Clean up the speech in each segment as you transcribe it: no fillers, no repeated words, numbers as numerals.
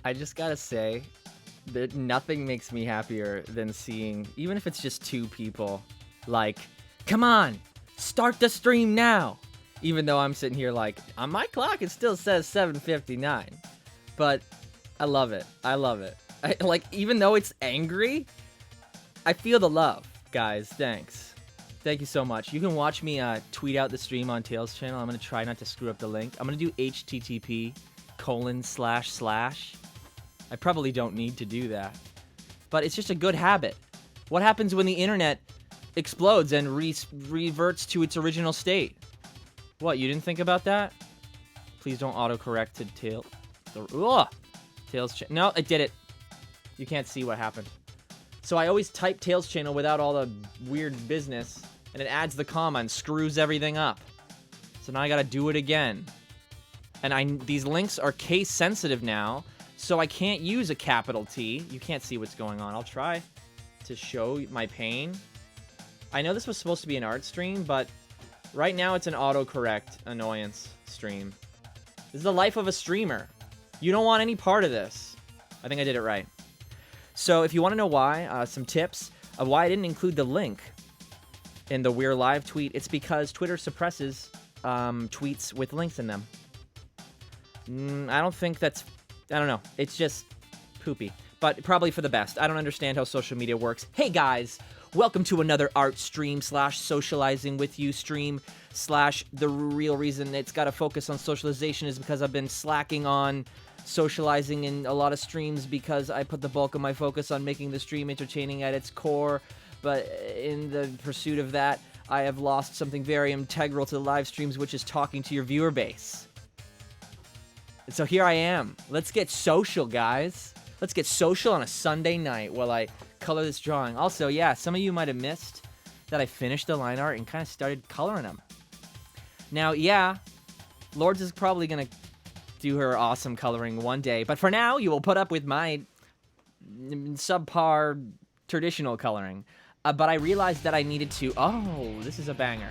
I just gotta say that nothing makes me happier than seeing, even if it's just two people, like, come on, start the stream now. Even though I'm sitting here like, on my clock it still says 7:59. But I love it. I love it. Like, even though it's angry, I feel the love, guys. Thanks. Thank you so much. You can watch me tweet out the stream on Tails' channel. I'm going to try not to screw up the link. I'm going to do http://. I probably don't need to do that. But it's just a good habit. What happens when the internet explodes and reverts to its original state? What, you didn't think about that? Please don't autocorrect to Tails. No, it did it. You can't see what happened. So I always type Tails channel without all the weird business, and it adds the comma and screws everything up. So now I gotta do it again. And these links are case sensitive now, so I can't use a capital T. You can't see what's going on. I'll try to show my pain. I know this was supposed to be an art stream, but right now it's an autocorrect annoyance stream. This is the life of a streamer. You don't want any part of this. I think I did it right. So if you want to know why, some tips of why I didn't include the link in the We're Live tweet, it's because Twitter suppresses tweets with links in them. I don't think that's... I don't know. It's just poopy. But probably for the best. I don't understand how social media works. Hey guys! Welcome to another art stream / socializing with you stream / the real reason it's got to focus on socialization is because I've been slacking on socializing in a lot of streams because I put the bulk of my focus on making the stream entertaining at its core. But in the pursuit of that, I have lost something very integral to the live streams, which is talking to your viewer base. And so here I am. Let's get social, guys. Let's get social on a Sunday night while I color this drawing. Also, yeah, some of you might have missed that I finished the line art and kind of started coloring them. Now, yeah, Lords is probably going to do her awesome coloring one day, but for now, you will put up with my subpar traditional coloring. But I realized that I needed to... Oh, this is a banger.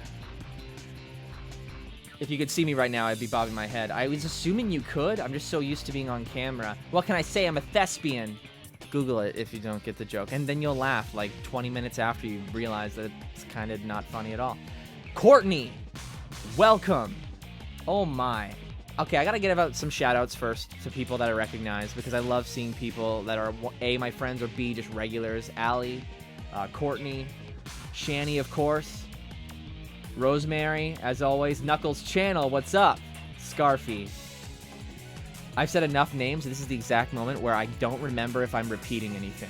If you could see me right now, I'd be bobbing my head. I was assuming you could. I'm just so used to being on camera. What can I say? I'm a thespian. Google it if you don't get the joke. And then you'll laugh like 20 minutes after you realize that it's kind of not funny at all. Courtney, welcome. Oh my. Okay, I gotta give out some shout-outs first to people that I recognize because I love seeing people that are A, my friends, or B, just regulars. Allie, Courtney, Shani, of course. Rosemary, as always. Knuckles Channel, what's up? Scarfy. I've said enough names. This is the exact moment where I don't remember if I'm repeating anything.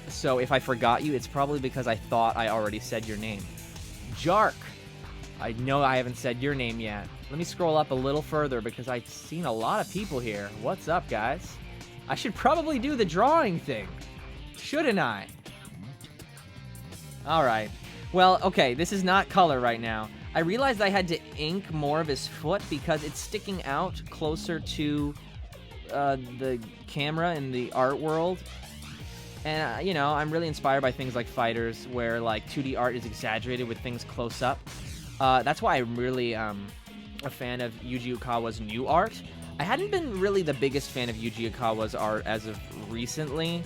So if I forgot you, it's probably because I thought I already said your name. Jark. I know I haven't said your name yet. Let me scroll up a little further because I've seen a lot of people here. What's up, guys? I should probably do the drawing thing. Shouldn't I? All right. Well, okay, this is not color right now. I realized I had to ink more of his foot because it's sticking out closer to the camera in the art world. And, you know, I'm really inspired by things like Fighters where, like, 2D art is exaggerated with things close up. That's why I'm really a fan of Yuji Ukawa's new art. I hadn't been really the biggest fan of Yuji Ukawa's art as of recently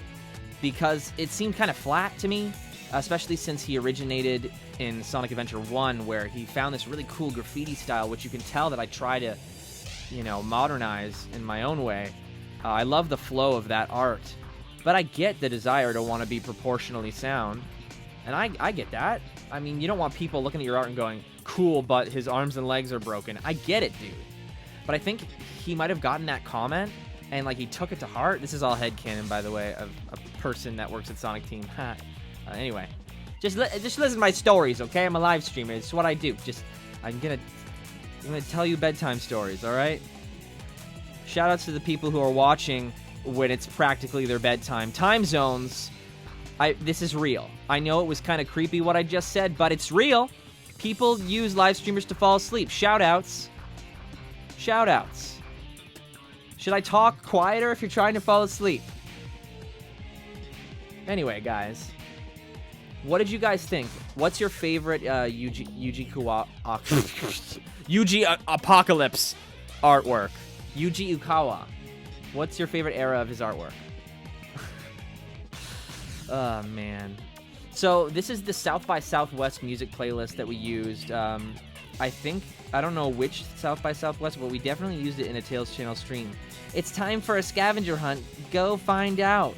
because it seemed kind of flat to me. Especially since he originated in Sonic Adventure 1, where he found this really cool graffiti style, which you can tell that I try to, you know, modernize in my own way. I love the flow of that art, but I get the desire to want to be proportionally sound, and I get that. I mean, you don't want people looking at your art and going, cool, but his arms and legs are broken. I get it, dude. But I think he might have gotten that comment, and, like, he took it to heart. This is all headcanon, by the way, of a person that works at Sonic Team. Anyway, just listen to my stories, okay? I'm a live streamer. It's what I do. I'm gonna tell you bedtime stories, all right? Shoutouts to the people who are watching when it's practically their bedtime. Time zones. This is real. I know it was kind of creepy what I just said, but it's real. People use live streamers to fall asleep. Shoutouts. Shoutouts. Should I talk quieter if you're trying to fall asleep? Anyway, guys. What did you guys think? What's your favorite Yuji Apocalypse artwork? Yuji Ukawa. What's your favorite era of his artwork? Oh, man. So this is the South by Southwest music playlist that we used. I don't know which South by Southwest, but we definitely used it in a Tales channel stream. It's time for a scavenger hunt. Go find out.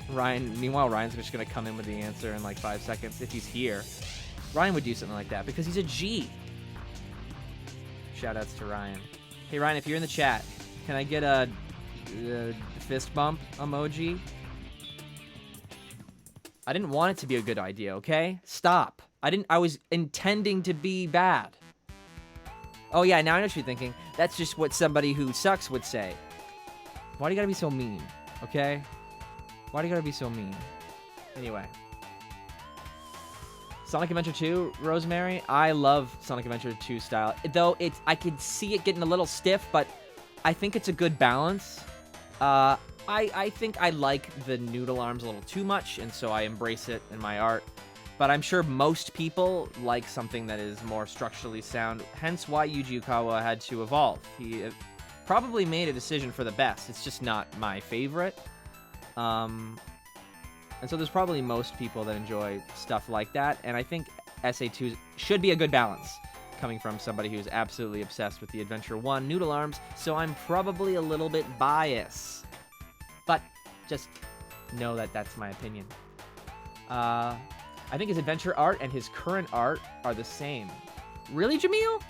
Meanwhile, Ryan's just going to come in with the answer in like 5 seconds if he's here. Ryan would do something like that because he's a G. Shoutouts to Ryan. Hey, Ryan, if you're in the chat, can I get a fist bump emoji? I didn't want it to be a good idea, okay? Stop. I was intending to be bad. Oh, yeah, now I know what you're thinking. That's just what somebody who sucks would say. Why do you gotta be so mean, okay? Why do you gotta be so mean? Anyway. Sonic Adventure 2, Rosemary. I love Sonic Adventure 2 style. Though I could see it getting a little stiff, but I think it's a good balance. I think I like the noodle arms a little too much, and so I embrace it in my art. But I'm sure most people like something that is more structurally sound, hence why Yuji Ukawa had to evolve. He probably made a decision for the best. It's just not my favorite. And so there's probably most people that enjoy stuff like that, and I think SA2 should be a good balance, coming from somebody who's absolutely obsessed with the Adventure 1 noodle arms, so I'm probably a little bit biased. But just know that that's my opinion. I think his adventure art and his current art are the same. Really, Jamil?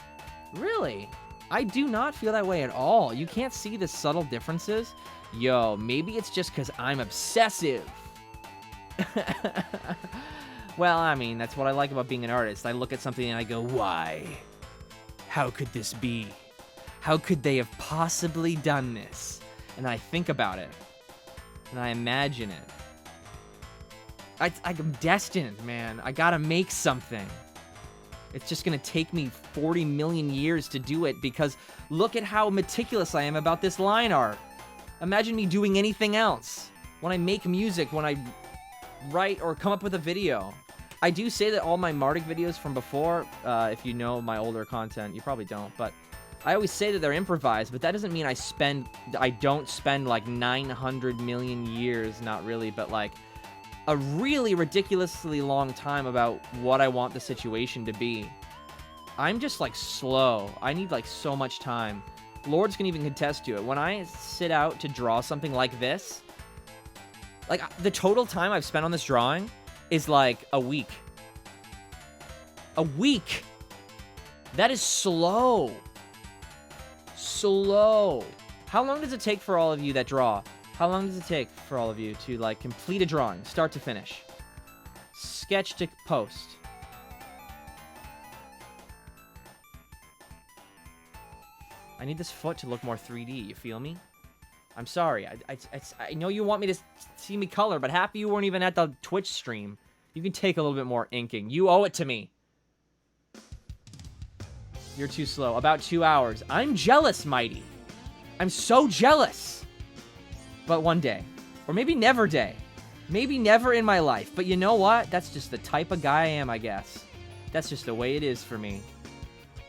Really? I do not feel that way at all. You can't see the subtle differences? Yo, maybe it's just because I'm obsessive. Well, I mean, that's what I like about being an artist. I look at something and I go, why? How could this be? How could they have possibly done this? And I think about it. And I imagine it. I'm destined, man. I gotta make something. It's just gonna take me 40 million years to do it because look at how meticulous I am about this line art. Imagine me doing anything else. When I make music, when I write or come up with a video. I do say that all my Mardik videos from before, if you know my older content, you probably don't, but I always say that they're improvised, but that doesn't mean I don't spend like 900 million years, not really, but like a really ridiculously long time about what I want the situation to be. I'm just like slow. I need like so much time. Lords can even contest to it. When I sit out to draw something like this, like the total time I've spent on this drawing is like a week. A week! That is slow. Slow. How long does it take for all of you that draw? How long does it take for all of you to like complete a drawing, start to finish? Sketch to post. I need this foot to look more 3D, you feel me? I'm sorry, I know you want me to see me color, but half of you weren't even at the Twitch stream. You can take a little bit more inking. You owe it to me. You're too slow. About 2 hours. I'm jealous, Mighty. I'm so jealous. But one day. Or maybe never day. Maybe never in my life. But you know what? That's just the type of guy I am, I guess. That's just the way it is for me.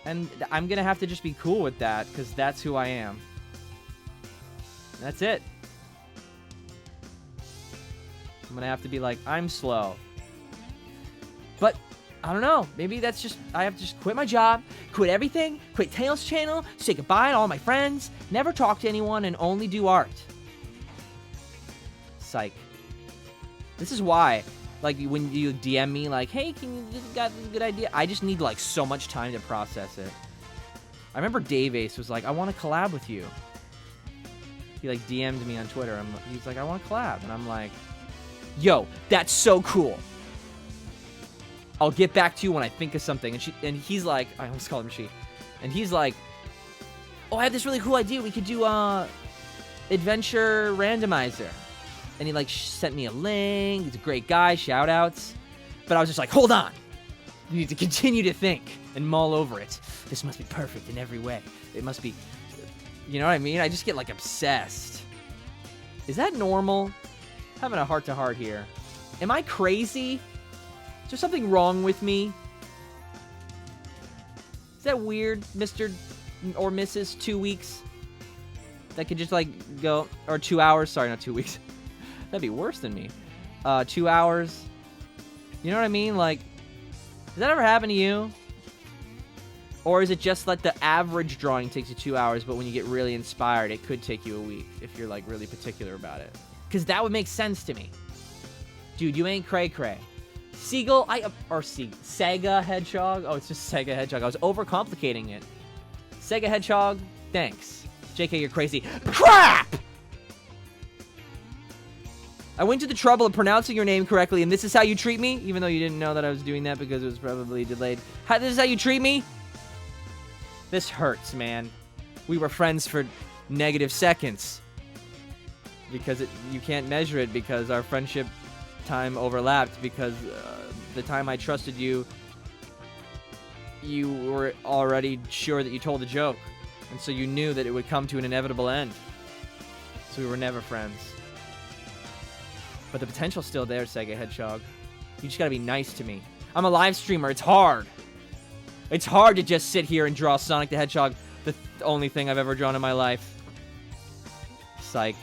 And I'm gonna have to just be cool with that, because that's who I am. That's it. I'm gonna have to be like, I'm slow. But, I don't know. Maybe that's just, I have to just quit my job, quit everything, quit Tales channel, say goodbye to all my friends, never talk to anyone, and only do art. Psych. This is why, like, when you DM me, like, hey, you got a good idea? I just need, like, so much time to process it. I remember Dave Ace was like, I want to collab with you. He, like, DM'd me on Twitter. He's like, I want to collab. And I'm like, yo, that's so cool. I'll get back to you when I think of something. And he's like, I almost called him she. And he's like, oh, I have this really cool idea. We could do Adventure Randomizer. And he like sent me a link. He's a great guy. Shout outs. But I was just like, hold on. You need to continue to think and mull over it. This must be perfect in every way. It must be, you know what I mean? I just get like obsessed. Is that normal? I'm having a heart-to-heart here. Am I crazy? Is there something wrong with me? Is that weird, Mr. or Mrs. 2 weeks? that could just, like, go... Or 2 hours. Sorry, not 2 weeks. That'd be worse than me. 2 hours. You know what I mean? Like, does that ever happen to you? Or is it just like the average drawing takes you 2 hours, but when you get really inspired, it could take you a week if you're, like, really particular about it? Because that would make sense to me. Dude, you ain't cray-cray. Seagull, Sega Hedgehog. Oh, it's just Sega Hedgehog. I was overcomplicating it. Sega Hedgehog, thanks. JK, you're crazy. Crap! I went to the trouble of pronouncing your name correctly, and this is how you treat me? Even though you didn't know that I was doing that because it was probably delayed. This is how you treat me? This hurts, man. We were friends for negative seconds. Because you can't measure it because our friendship time overlapped because the time I trusted you, you were already sure that you told a joke. And so you knew that it would come to an inevitable end. So we were never friends. But the potential's still there, Sega Hedgehog. You just gotta be nice to me. I'm a live streamer. It's hard. It's hard to just sit here and draw Sonic the Hedgehog, the only thing I've ever drawn in my life. Psych.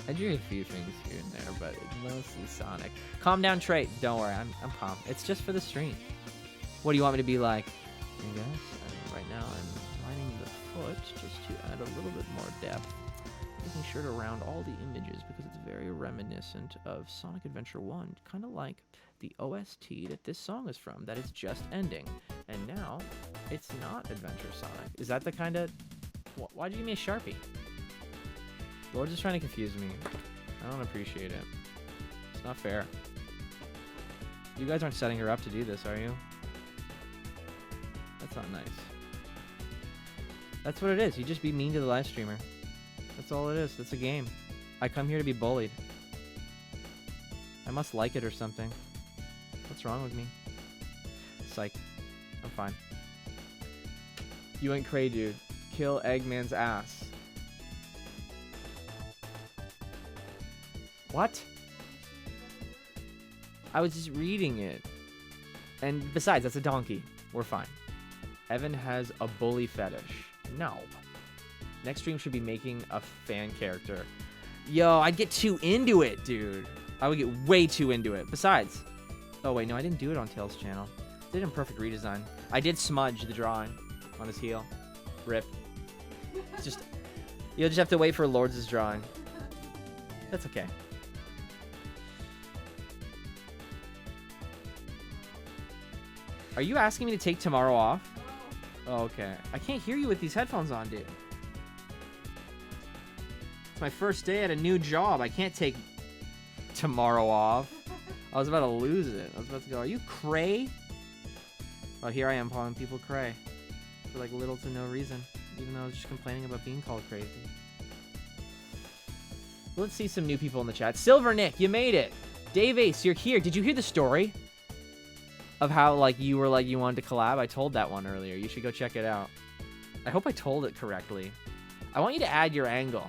I drew a few things here and there, but it's mostly Sonic. Calm down, Trey. Don't worry, I'm calm. It's just for the stream. What do you want me to be like? Hey guys, right now I'm lining the foot just to add a little bit more depth. Making sure to round all the images because it's very reminiscent of Sonic Adventure 1. Kind of like the OST that this song is from, that is just ending. And now, it's not Adventure Sonic. Is that the kind of... Why'd you give me a Sharpie? Lord's just trying to confuse me. I don't appreciate it. It's not fair. You guys aren't setting her up to do this, are you? That's not nice. That's what it is. You just be mean to the live streamer. That's all it is. That's a game. I come here to be bullied. I must like it or something. What's wrong with me? Psych. I'm fine. You ain't cray, dude. Kill Eggman's ass. What? I was just reading it. And besides, that's a donkey. We're fine. Evan has a bully fetish. No. Next stream should be making a fan character. Yo, I'd get too into it, dude. I would get way too into it. Besides... Oh, wait, no, I didn't do it on Tails' channel. I did it in Perfect Redesign. I did smudge the drawing on his heel. Rip. It's just... You'll just have to wait for Lords' drawing. That's okay. Are you asking me to take tomorrow off? Oh, okay. I can't hear you with these headphones on, dude. It's my first day at a new job. I can't take tomorrow off. I was about to lose it. I was about to go, are you cray? Well, here I am calling people cray. For like little to no reason. Even though I was just complaining about being called crazy. Let's see some new people in the chat. Silver Nick, you made it. Dave Ace, you're here. Did you hear the story? Of how, like, you were like, you wanted to collab? I told that one earlier. You should go check it out. I hope I told it correctly. I want you to add your angle.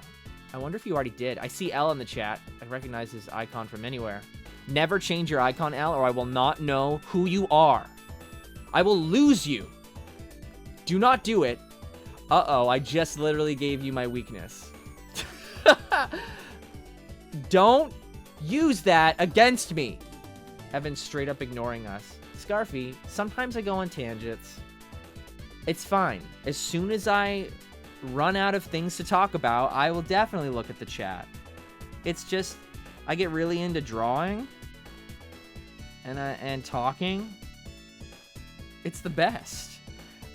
I wonder if you already did. I see L in the chat. I recognize his icon from anywhere. Never change your icon, L, or I will not know who you are. I will lose you. Do not do it. Uh-oh, I just literally gave you my weakness. Don't use that against me. Evan's straight up ignoring us. Scarfy, sometimes I go on tangents. It's fine. As soon as I run out of things to talk about, I will definitely look at the chat. It's just, I get really into drawing and talking. It's the best.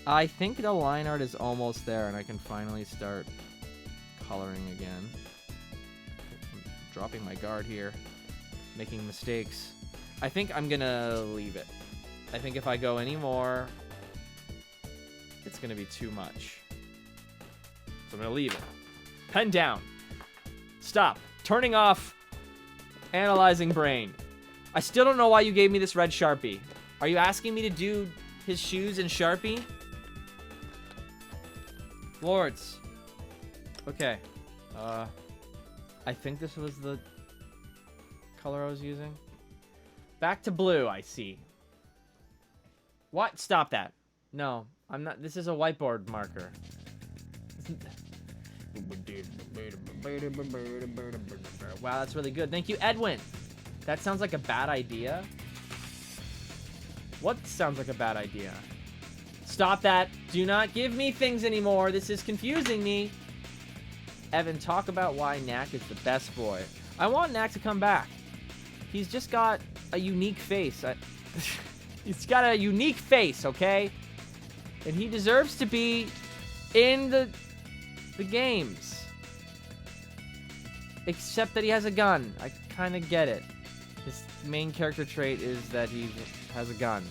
I think the line art is almost there and I can finally start coloring again. I'm dropping my guard here, making mistakes. I think I'm gonna leave it. I think if I go any more, it's gonna be too much. So I'm gonna leave it. Pen down. Stop. Turning off analyzing brain. I still don't know why you gave me this red Sharpie. Are you asking me to do his shoes in Sharpie? Lords. Okay. I think this was the color I was using. Back to blue, I see. What? Stop that. No, I'm not. This is a whiteboard marker. Wow, that's really good. Thank you, Edwin. That sounds like a bad idea. What sounds like a bad idea? Stop that. Do not give me things anymore. This is confusing me. Evan, talk about why Knack is the best boy. I want Knack to come back. He's just got a unique face. He's got a unique face, okay? And he deserves to be in the games. Except that he has a gun. I kind of get it. His main character trait is that he has a gun.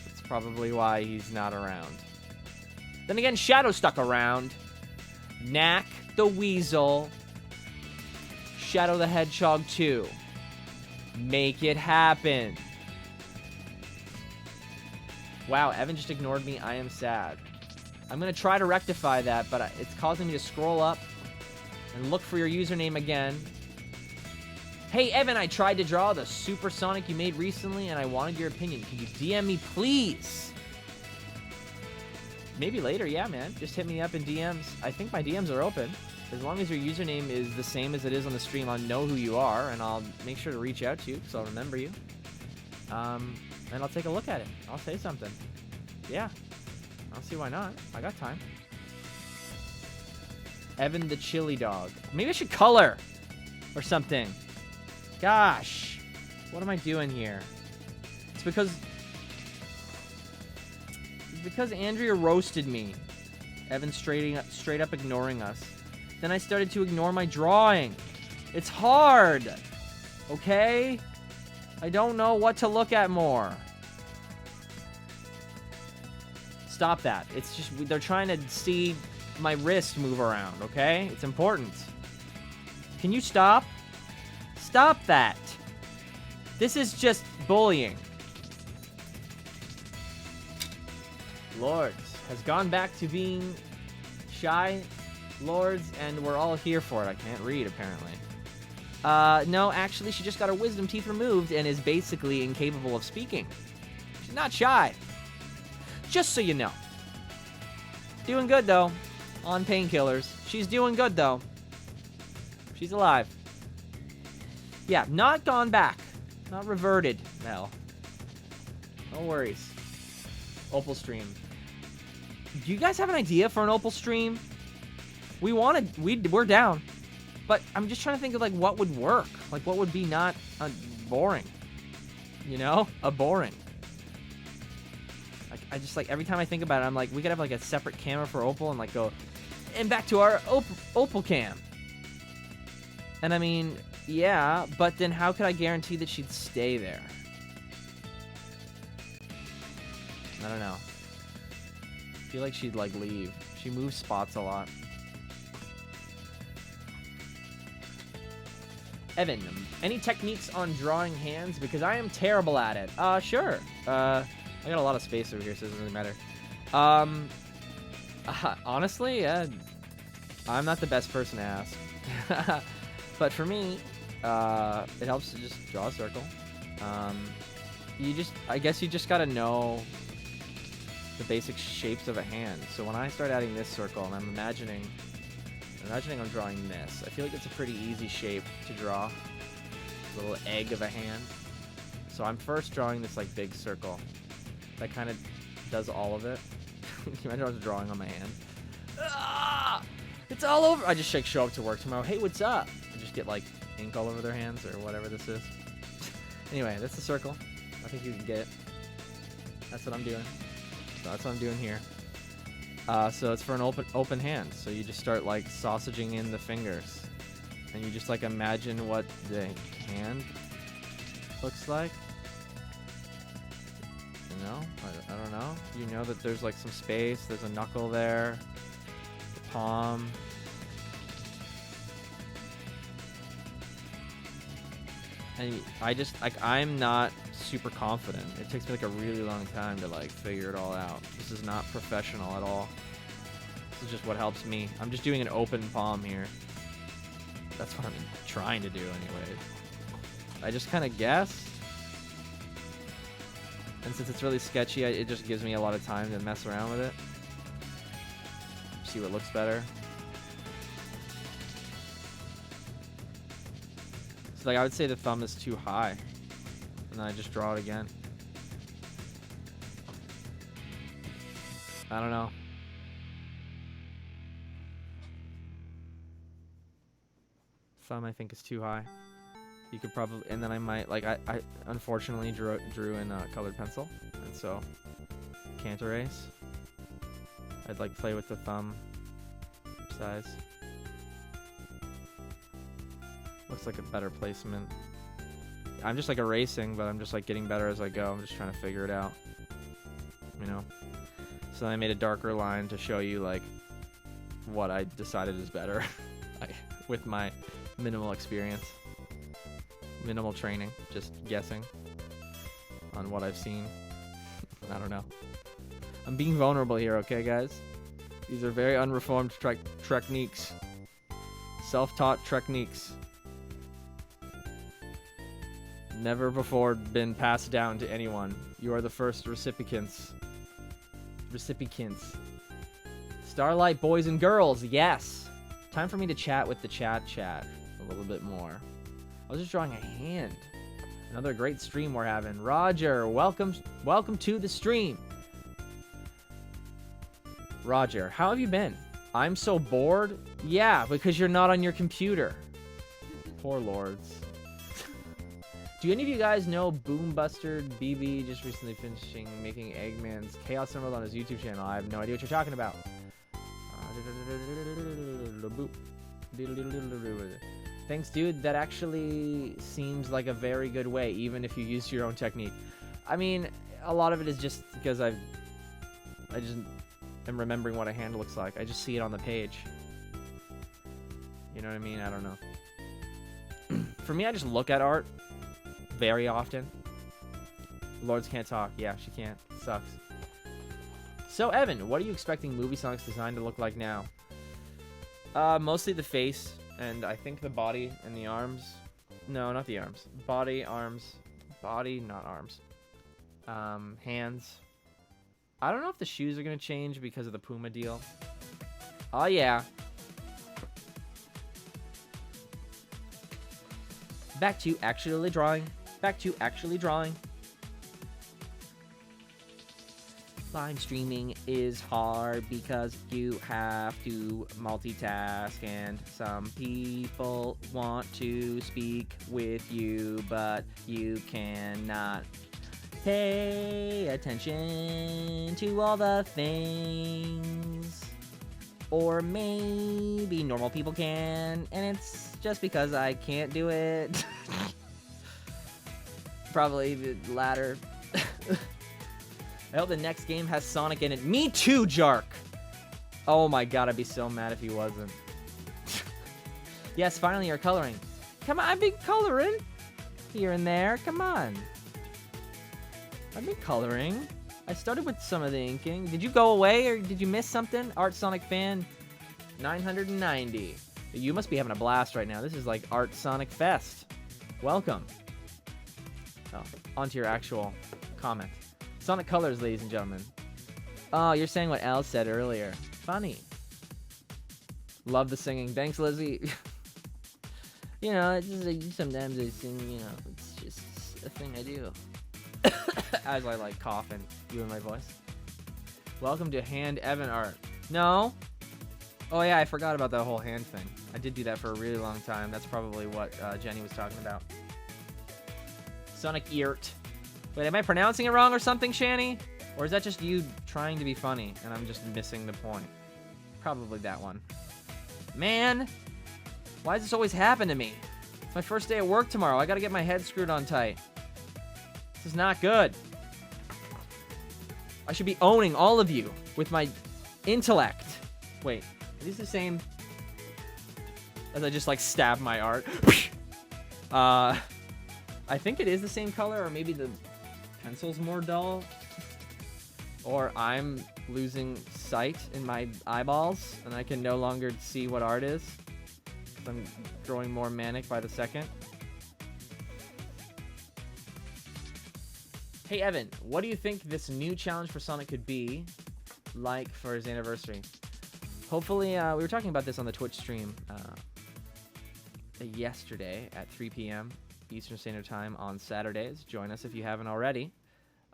That's probably why he's not around. Then again, Shadow stuck around. Knack the Weasel. Shadow the Hedgehog 2. Make it happen. Wow, Evan just ignored me. I am sad. I'm going to try to rectify that, but it's causing me to scroll up and look for your username again. Hey, Evan, I tried to draw the supersonic you made recently, and I wanted your opinion. Can you DM me, please? Maybe later, yeah, man. Just hit me up in DMs. I think my DMs are open. As long as your username is the same as it is on the stream, I'll know who you are, and I'll make sure to reach out to you, so I'll remember you. And I'll take a look at it. I'll say something. Yeah. I don't see why not. I got time. Evan the Chili Dog. Maybe I should color or something. Gosh. What am I doing here? It's because Andrea roasted me. Evan straight up ignoring us. Then I started to ignore my drawing. It's hard. Okay? I don't know what to look at more. Stop that. It's just, they're trying to see my wrist move around, okay? It's important. Can you stop? Stop that. This is just bullying. Lords has gone back to being shy. Lords, and we're all here for it. I can't read, apparently. No, actually, she just got her wisdom teeth removed and is basically incapable of speaking. She's not shy. Just so you know. Doing good, though. On painkillers. She's doing good, though. She's alive. Yeah, not gone back. Not reverted, Mel. No worries. Opal stream. Do you guys have an idea for an Opal stream? We're down. But I'm just trying to think of, like, what would work. Like, what would be not boring. You know? Boring. Like, I just, like, every time I think about it, I'm like, we could have, like, a separate camera for Opal and, like, go... And back to our Opal cam. And, I mean, yeah, but then how could I guarantee that she'd stay there? I don't know. I feel like she'd, like, leave. She moves spots a lot. Evan, any techniques on drawing hands? Because I am terrible at it. Sure. I got a lot of space over here, so it doesn't really matter. Honestly, I'm not the best person to ask. But for me, it helps to just draw a circle. I guess you just gotta know the basic shapes of a hand. So when I start adding this circle, and I'm imagining I'm drawing this. I feel like it's a pretty easy shape to draw. A little egg of a hand. So I'm first drawing this, like, big circle. That kind of does all of it. Can you imagine I was drawing on my hand? Ah! It's all over! I just, like, show up to work tomorrow. Hey, what's up? I just get, like, ink all over their hands or whatever this is. Anyway, that's the circle. I think you can get it. That's what I'm doing. So that's what I'm doing here. So it's for an open hand. So you just start, like, sausaging in the fingers. And you just, like, imagine what the hand looks like. You know? I don't know. You know that there's, like, some space. There's a knuckle there. The palm. And I just, like, I'm not super confident. It takes me, like, a really long time to, like, figure it all out. This is not professional at all. This is just what helps me. I'm just doing an open palm here. That's what I'm trying to do anyways. I just kind of guess. And since it's really sketchy, it just gives me a lot of time to mess around with it. See what looks better. Like, I would say the thumb is too high. And then I just draw it again. I don't know. Thumb, I think, is too high. You could probably, and then I might, like, I unfortunately drew in a colored pencil, and so can't erase. I'd like play with the thumb size. Looks like a better placement. I'm just like erasing, but I'm just like getting better as I go. I'm just trying to figure it out, you know. So I made a darker line to show you like what I decided is better with my minimal experience. Minimal training, just guessing on what I've seen. I don't know. I'm being vulnerable here, okay, guys? These are very unreformed techniques. Self-taught techniques. Never before been passed down to anyone. You are the first recipients. Starlight boys and girls, yes! Time for me to chat with the chat a little bit more. I was just drawing a hand. Another great stream we're having. Roger, welcome to the stream. Roger, how have you been? I'm so bored. Yeah, because you're not on your computer. Poor lords. Do any of you guys know Boombuster BB just recently finishing making Eggman's Chaos Emerald on his YouTube channel? I have no idea what you're talking about. Thanks, dude. That actually seems like a very good way, even if you use your own technique. I mean, a lot of it is just because I just am remembering what a hand looks like. I just see it on the page. You know what I mean? I don't know. For me, I just look at art very often. Lords can't talk. Yeah, she can't. Sucks. So, Evan, what are you expecting Movie Sonic's design to look like now? Mostly the face. And I think the body and the arms. No, not the arms. Body, arms. Body, not arms. Hands. I don't know if the shoes are going to change because of the Puma deal. Oh, yeah. Back to actually drawing. Back to actually drawing. Live streaming is hard because you have to multitask, and some people want to speak with you, but you cannot pay attention to all the things. Or maybe normal people can, and it's just because I can't do it. Probably the latter. I hope the next game has Sonic in it. Me too, Jark! Oh my god, I'd be so mad if he wasn't. Yes, finally you're coloring. Come on, I've been coloring. Here and there, come on. I've been coloring. I started with some of the inking. Did you go away, or did you miss something? Art Sonic fan 990. You must be having a blast right now. This is like Art Sonic Fest. Welcome. Oh, onto your actual comment. Sonic Colors, ladies and gentlemen. Oh, you're saying what Al said earlier. Funny. Love the singing. Thanks, Lizzie. You know, it's just like, sometimes I sing, you know, it's just a thing I do. As I, like, cough and ruin my voice. Welcome to Hand Evan art. No. Oh, yeah, I forgot about that whole hand thing. I did do that for a really long time. That's probably what Jenny was talking about. Sonic Eart. Wait, am I pronouncing it wrong or something, Shani? Or is that just you trying to be funny and I'm just missing the point? Probably that one. Man, why does this always happen to me? It's my first day at work tomorrow. I gotta get my head screwed on tight. This is not good. I should be owning all of you with my intellect. Wait, is this the same as I just like stab my art? I think it is the same color, or maybe the pencil's more dull, or I'm losing sight in my eyeballs and I can no longer see what art is. I'm growing more manic by the second. Hey Evan, what do you think this new challenge for Sonic could be like for his anniversary? Hopefully, we were talking about this on the Twitch stream. yesterday at 3 p.m. Eastern Standard Time on Saturdays. Join us if you haven't already.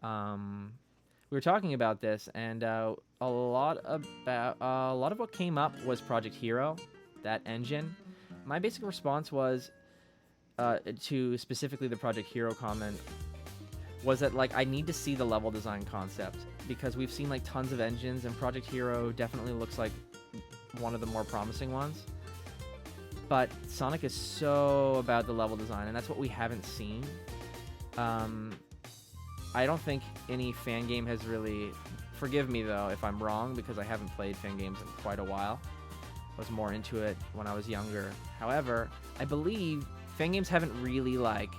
We were talking about this, and a lot of what came up was Project Hero, that engine. My basic response was to specifically the Project Hero comment was that, like, I need to see the level design concept, because we've seen like tons of engines, and Project Hero definitely looks like one of the more promising ones. But Sonic is so about the level design, and that's what we haven't seen. I don't think any fan game has really... Forgive me, though, if I'm wrong, because I haven't played fan games in quite a while. I was more into it when I was younger. However, I believe fan games haven't really, like,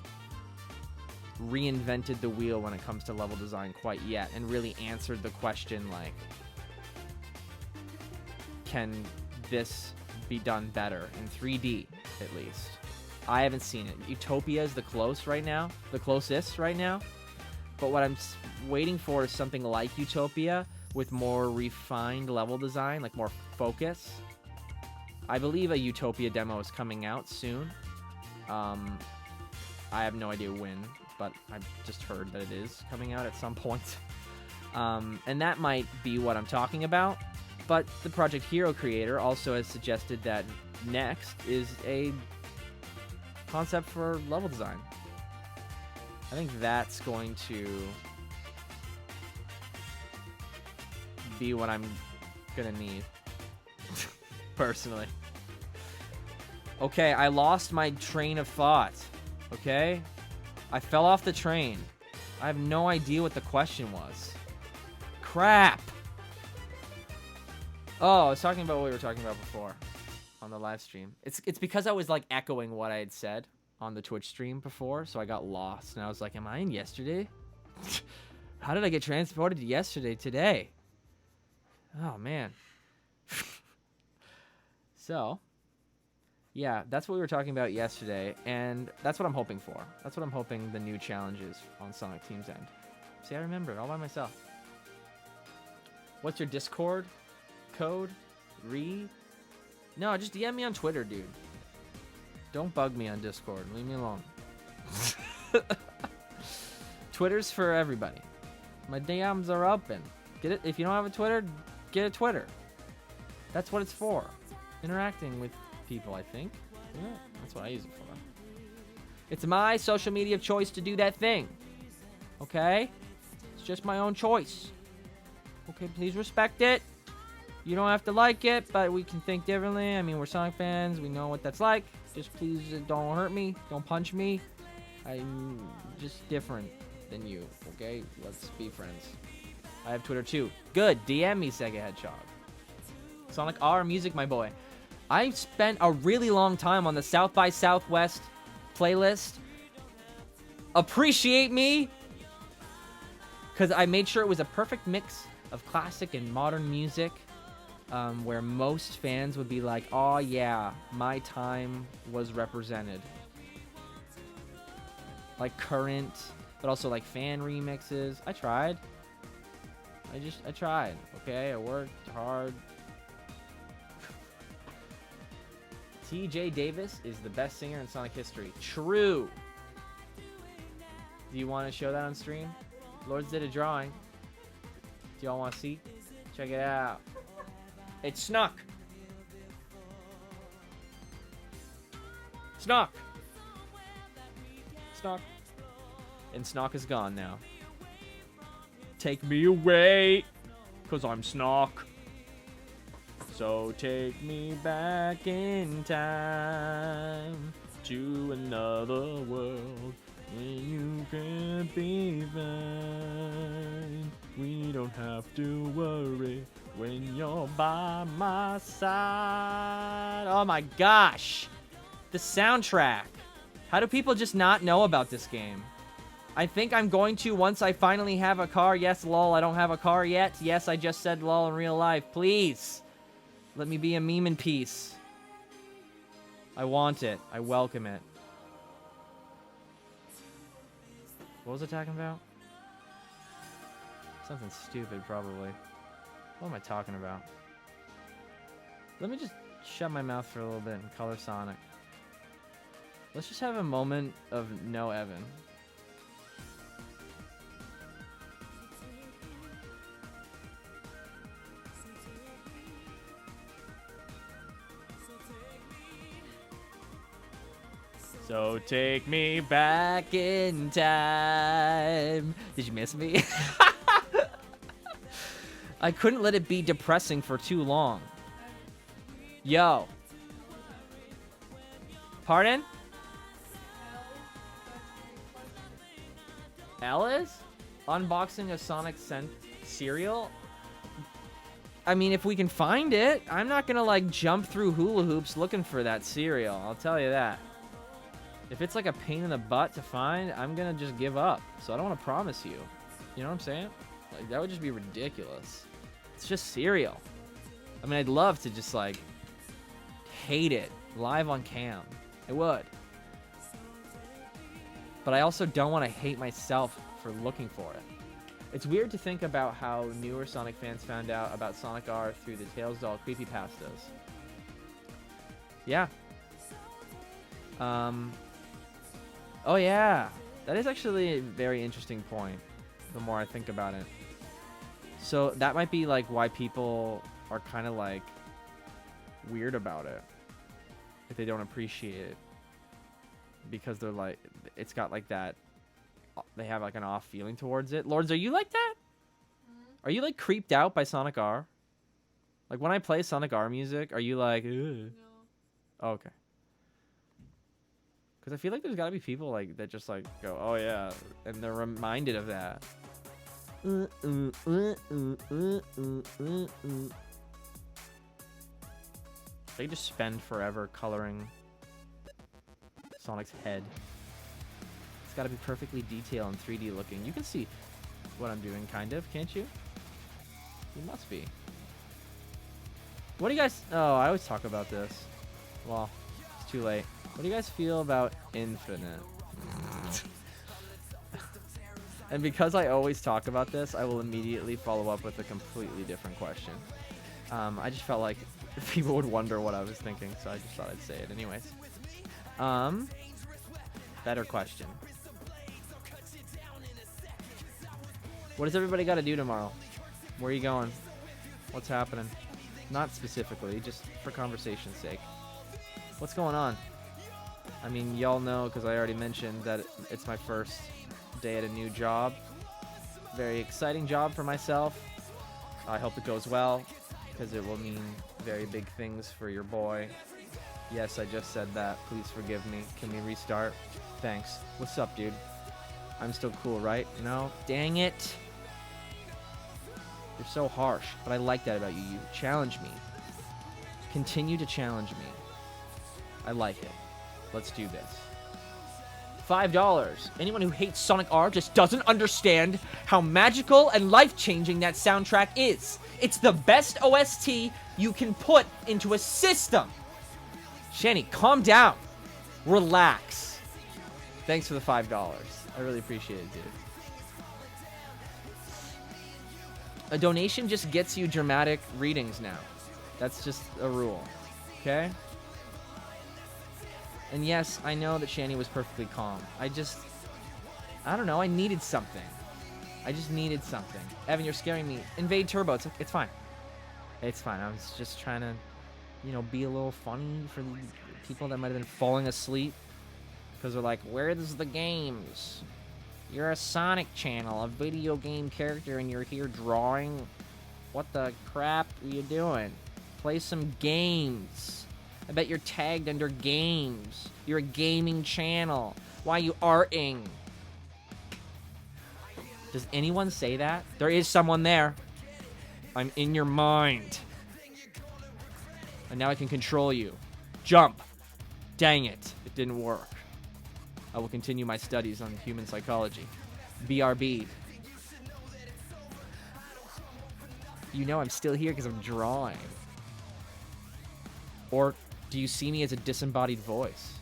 reinvented the wheel when it comes to level design quite yet, and really answered the question, like, can this be done better in 3D, at least? I haven't seen it. Utopia is the closest right now, but what I'm waiting for is something like Utopia with more refined level design, like more focus. I believe a Utopia demo is coming out soon. I have no idea when, but I've just heard that it is coming out at some point. And that might be what I'm talking about. But the Project Hero creator also has suggested that next is a concept for level design. I think that's going to be what I'm gonna need, personally. Okay, I lost my train of thought, okay? I fell off the train. I have no idea what the question was. Crap! Oh, I was talking about what we were talking about before on the live stream. It's because I was, like, echoing what I had said on the Twitch stream before, so I got lost. And I was like, am I in yesterday? How did I get transported to yesterday today? Oh, man. So, yeah, that's what we were talking about yesterday, and that's what I'm hoping for. That's what I'm hoping the new challenge is on Sonic Team's end. See, I remember it all by myself. What's your Discord code? No, just DM me on Twitter, dude. Don't bug me on Discord. Leave me alone. Twitter's for everybody. My DMs are open. Get it? If you don't have a Twitter, get a Twitter. That's what it's for. Interacting with people, I think. Yeah, that's what I use it for. It's my social media of choice to do that thing. Okay? It's just my own choice. Okay, please respect it. You don't have to like it, but we can think differently. I mean, we're Sonic fans. We know what that's like. Just please don't hurt me. Don't punch me. I'm just different than you, okay? Let's be friends. I have Twitter too. Good. DM me, Sega Hedgehog. Sonic R Music, my boy. I spent a really long time on the South by Southwest playlist. Appreciate me. Because I made sure it was a perfect mix of classic and modern music. Where most fans would be like, oh yeah, my time was represented. Like current, but also like fan remixes. I tried. I tried, okay? I worked hard. TJ Davis is the best singer in Sonic history. True. Do you want to show that on stream? Lords did a drawing. Do y'all want to see? Check it out. It's Snuck. Snuck. Snuck. And Snuck is gone now. Take me away, 'cause I'm Snuck. So take me back in time to another world when you can be mine. We don't have to worry when you're by my side. Oh my gosh. The soundtrack. How do people just not know about this game? I think I'm going to once I finally have a car. Yes, lol, I don't have a car yet. Yes, I just said lol in real life. Please. Let me be a meme in peace. I want it. I welcome it. What was I talking about? Something stupid, probably. What am I talking about? Let me just shut my mouth for a little bit and color Sonic. Let's just have a moment of no Evan. So take me back in time. Did you miss me? I couldn't let it be depressing for too long. Yo. Pardon? Alice? Unboxing a Sonic cereal? I mean, if we can find it, I'm not gonna like jump through hula hoops looking for that cereal. I'll tell you that. If it's like a pain in the butt to find, I'm gonna just give up. So I don't want to promise you. You know what I'm saying? Like, that would just be ridiculous. It's just cereal. I mean, I'd love to just like hate it live on cam. I would. But I also don't want to hate myself for looking for it. It's weird to think about how newer Sonic fans found out about Sonic R through the Tails doll creepypastas. Yeah. Oh yeah, that is actually a very interesting point, the more I think about it. So that might be like why people are kind of like weird about it, if they don't appreciate it, because they're like, it's got like that, they have like an off feeling towards it. Lords, are you like that? Are you like creeped out by Sonic R? Like when I play Sonic R music, are you like, ugh? No. Oh, okay. Because I feel like there's got to be people like that just like go, oh yeah, and they're reminded of that. They just spend forever coloring Sonic's head. It's got to be perfectly detailed and 3D looking. You can see what I'm doing, kind of, can't you? You must be. What do you guys... Oh, I always talk about this. Well, it's too late. What do you guys feel about Infinite? And because I always talk about this, I will immediately follow up with a completely different question. I just felt like people would wonder what I was thinking, so I just thought I'd say it anyways. Better question. What does everybody got to do tomorrow? Where are you going? What's happening? Not specifically, just for conversation's sake. What's going on? I mean, y'all know, because I already mentioned that it's my first day at a new job. Very exciting job for myself. I hope it goes well, because it will mean very big things for your boy. Yes, I just said that. Please forgive me. Can we restart? Thanks. What's up, dude? I'm still cool, right? No? Dang it. You're so harsh, but I like that about you. You challenge me. Continue to challenge me. I like it. Let's do this. $5. Anyone who hates Sonic R just doesn't understand how magical and life-changing that soundtrack is. It's the best OST you can put into a system. Shani, calm down. Relax. Thanks for the $5. I really appreciate it, dude. A donation just gets you dramatic readings now. That's just a rule. Okay? And yes, I know that Shani was perfectly calm. I don't know, I needed something. I just needed something. Evan, you're scaring me. Invade Turbo, it's fine. It's fine, I was just trying to, you know, be a little funny for the people that might have been falling asleep. Because they're like, where's the games? You're a Sonic channel, a video game character, and you're here drawing? What the crap are you doing? Play some games. I bet you're tagged under games. You're a gaming channel. Why are you arting? Does anyone say that? There is someone there. I'm in your mind. And now I can control you. Jump. Dang it. It didn't work. I will continue my studies on human psychology. BRB. You know I'm still here because I'm drawing. Or do you see me as a disembodied voice?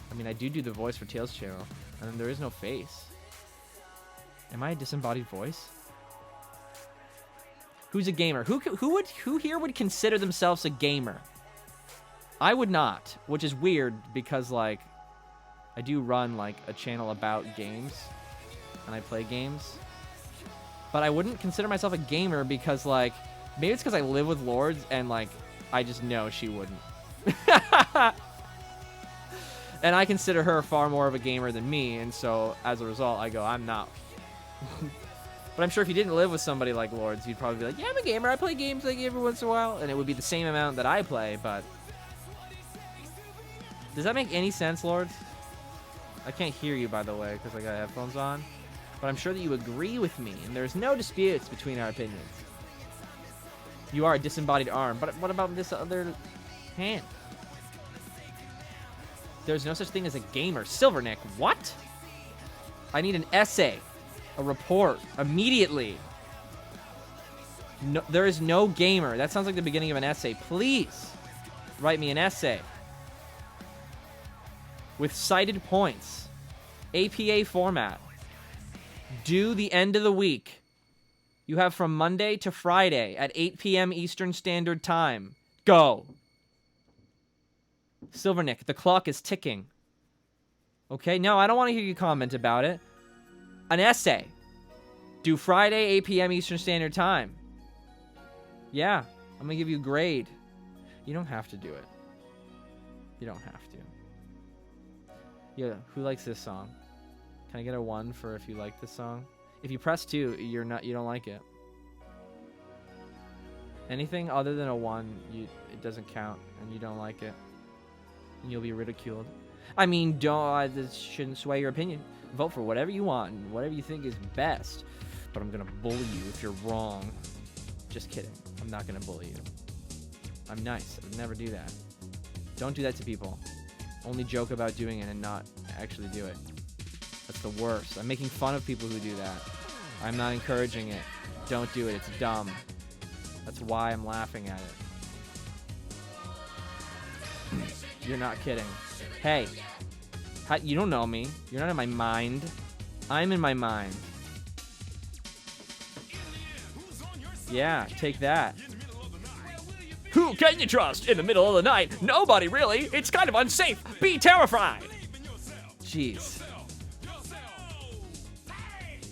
I mean, I do the voice for Tails channel, and there is no face. Am I a disembodied voice? Who's a gamer? Who here would consider themselves a gamer? I would not, which is weird because, like, I do run, like, a channel about games, and I play games. But I wouldn't consider myself a gamer because, like, maybe it's because I live with Lords, and, like, I just know she wouldn't. And I consider her far more of a gamer than me, and so, as a result, I go, I'm not. But I'm sure if you didn't live with somebody like Lords, you'd probably be like, yeah, I'm a gamer, I play games like every once in a while, and it would be the same amount that I play, but... Does that make any sense, Lords? I can't hear you, by the way, because I got headphones on. But I'm sure that you agree with me, and there's no disputes between our opinions. You are a disembodied arm, but what about this other hand? There's no such thing as a gamer. Silvernick, what? I need an essay. A report. Immediately. No, there is no gamer. That sounds like the beginning of an essay. Please write me an essay. With cited points. APA format. Due the end of the week. You have from Monday to Friday at 8 p.m. Eastern Standard Time. Go. Silvernick, the clock is ticking. Okay, no, I don't want to hear you comment about it. An essay. Due Friday, 8 p.m. Eastern Standard Time. Yeah, I'm going to give you a grade. You don't have to do it. You don't have to. Yeah, who likes this song? Can I get a 1 for if you like this song? If you press 2, you don't like it. Anything other than a 1, it doesn't count, and you don't like it. And you'll be ridiculed. I mean, this shouldn't sway your opinion. Vote for whatever you want and whatever you think is best. But I'm gonna bully you if you're wrong. Just kidding. I'm not gonna bully you. I'm nice. I would never do that. Don't do that to people. Only joke about doing it and not actually do it. That's the worst. I'm making fun of people who do that. I'm not encouraging it. Don't do it. It's dumb. That's why I'm laughing at it. You're not kidding. Hey, you don't know me. You're not in my mind. I'm in my mind. Yeah, take that. Who can you trust in the middle of the night? Nobody, really. It's kind of unsafe. Be terrified. Jeez.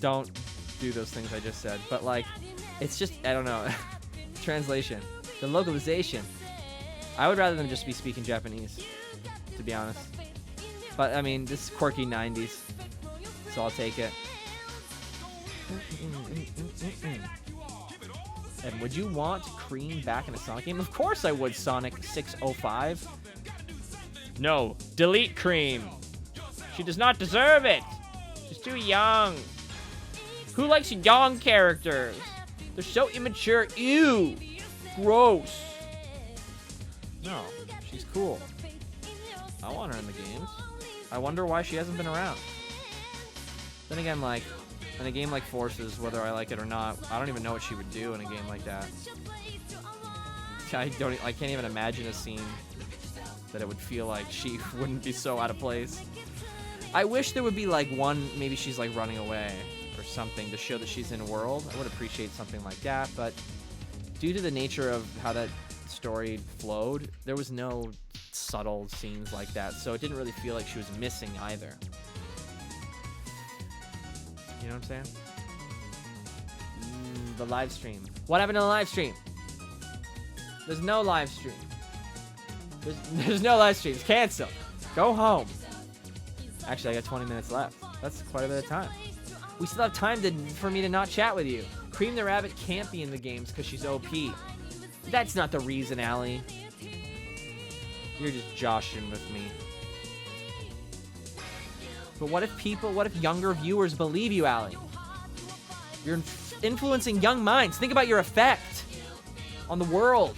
Don't do those things I just said. But, like, it's just, I don't know. Translation. The localization. I would rather them just be speaking Japanese, to be honest. But, I mean, this is quirky 90s, so I'll take it. And would you want Cream back in a Sonic game? Of course I would, Sonic 605. No, delete Cream. She does not deserve it. She's too young. Who likes young characters? They're so immature. Ew. Gross. No, she's cool. I want her in the games. I wonder why she hasn't been around. Then again, like, in a game like Forces, whether I like it or not, I don't even know what she would do in a game like that. I can't even imagine a scene that it would feel like she wouldn't be so out of place. I wish there would be like one, maybe she's like running away or something to show that she's in a world. I would appreciate something like that, but due to the nature of how that story flowed, there was no subtle scenes like that, so it didn't really feel like she was missing either. You know what I'm saying? The live stream. What happened to the live stream? There's no live stream. There's no live streams. Cancel. Go home. Actually, I got 20 minutes left. That's quite a bit of time. We still have time for me to not chat with you. Cream the Rabbit can't be in the games because she's OP. That's not the reason, Allie. You're just joshing with me. But what if younger viewers believe you, Allie? You're influencing young minds. Think about your effect on the world.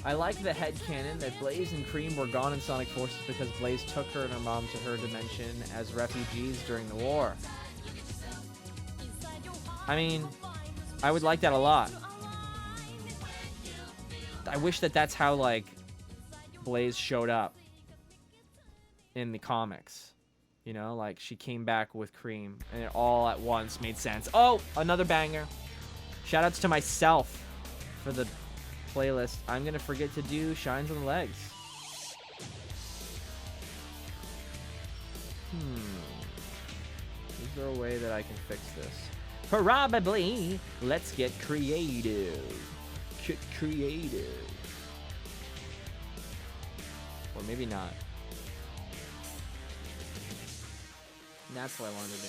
I like the headcanon that Blaze and Cream were gone in Sonic Forces because Blaze took her and her mom to her dimension as refugees during the war. I mean, I would like that a lot. I wish that's how, like, Blaze showed up in the comics. You know, like, she came back with Cream, and it all at once made sense. Oh, another banger. Shoutouts to myself for the playlist. I'm gonna forget to do Shines on the Legs. Is there a way that I can fix this? Probably. Let's get creative. Get creative. Or maybe not. That's what I wanted to do.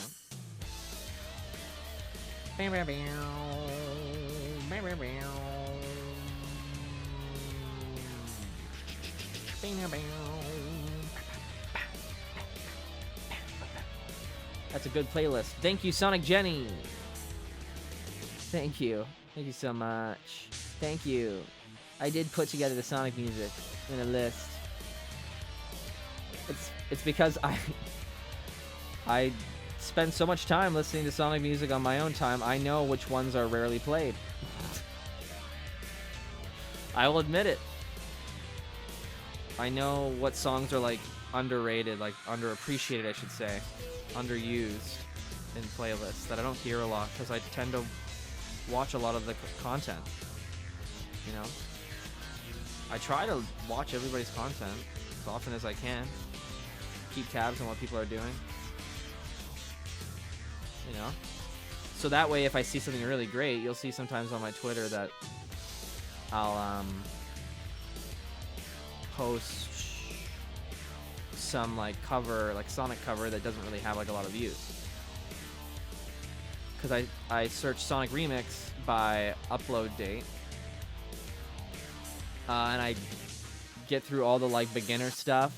That's a good playlist. Thank you, Sonic Jenny. Thank you. Thank you so much. Thank you. I did put together the Sonic music in a list. It's because I spend so much time listening to Sonic music on my own time, I know which ones are rarely played. I will admit it. I know what songs are like underrated, like underappreciated, I should say, underused in playlists that I don't hear a lot because I tend to watch a lot of the content. You know, I try to watch everybody's content as often as I can. Keep tabs on what people are doing. You know, so that way if I see something really great, you'll see sometimes on my Twitter that I'll post some like cover, like Sonic cover that doesn't really have like a lot of views, because I search Sonic Remix by upload date, and I get through all the like beginner stuff,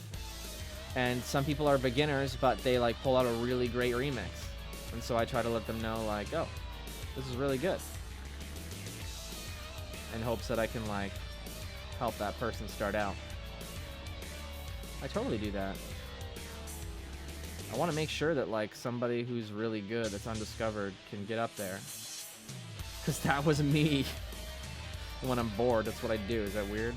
and some people are beginners but they like pull out a really great remix. And so I try to let them know, like, oh, this is really good. In hopes that I can, like, help that person start out. I totally do that. I want to make sure that, like, somebody who's really good, that's undiscovered, can get up there. Because that was me. When I'm bored, that's what I do. Is that weird?